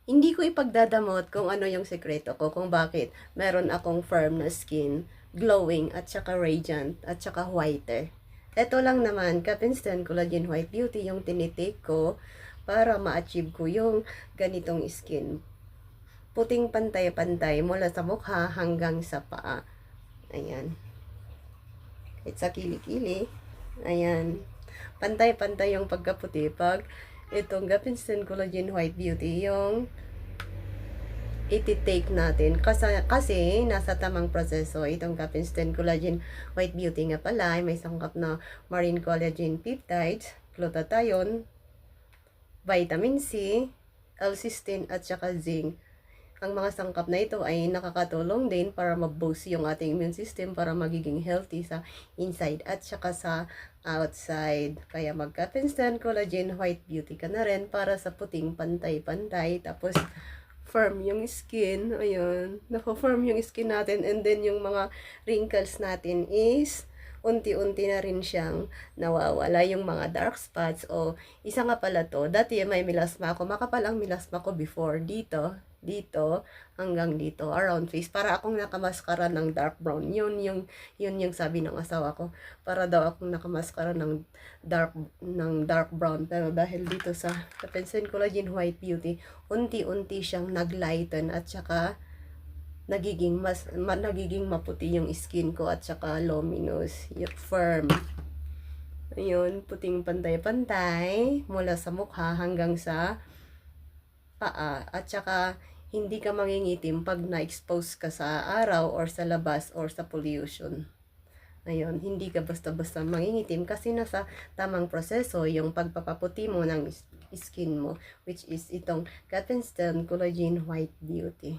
Hindi ko ipagdadamot kung ano yung sekreto ko, kung bakit meron akong firm na skin, glowing, at saka radiant, at saka whiter. Ito lang naman, Capinstan Collagen White Beauty yung tinitake ko para ma-achieve ko yung ganitong skin. Puting pantay-pantay mula sa mukha hanggang sa paa. Ayan. It's a kilikili. Ayan. Pantay-pantay yung pagkaputi pag itong Capinstan Collagen White Beauty yung iti-take natin kasi nasa tamang proseso itong Capinstan Collagen White Beauty nga pala ay may sangkap na marine collagen peptides, glutathione, vitamin C, L-cysteine at saka zinc. Ang mga sangkap na ito ay nakakatulong din para ma-boost yung ating immune system para magiging healthy sa inside at saka sa outside. Kaya mag-Capinstan Collagen White Beauty ka na rin para sa puting pantay-pantay. Tapos firm yung skin. Ayun. Nako-firm yung skin natin. And then yung mga wrinkles natin is unti-unti na rin siyang nawawala yung mga dark spots. O isa nga pala to, dati may melasma ako. Makapal ang melasma ko before. Dito, hanggang dito, around face. Para akong nakamaskara ng dark brown. Yun yung sabi ng asawa ko. Para daw akong nakamaskara ng dark brown. Pero dahil dito sa Capinstan Collagen White Beauty, unti-unti siyang naglighten at saka nagiging maputi yung skin ko at saka luminous, firm. Ayun, puting pantay-pantay mula sa mukha hanggang sa paa at saka hindi ka mangingitim pag na-expose ka sa araw or sa labas or sa pollution. Ayun, hindi ka basta-basta mangingitim kasi nasa tamang proseso yung pagpapaputi mo ng skin mo, which is itong Capinstan Collagen White Beauty.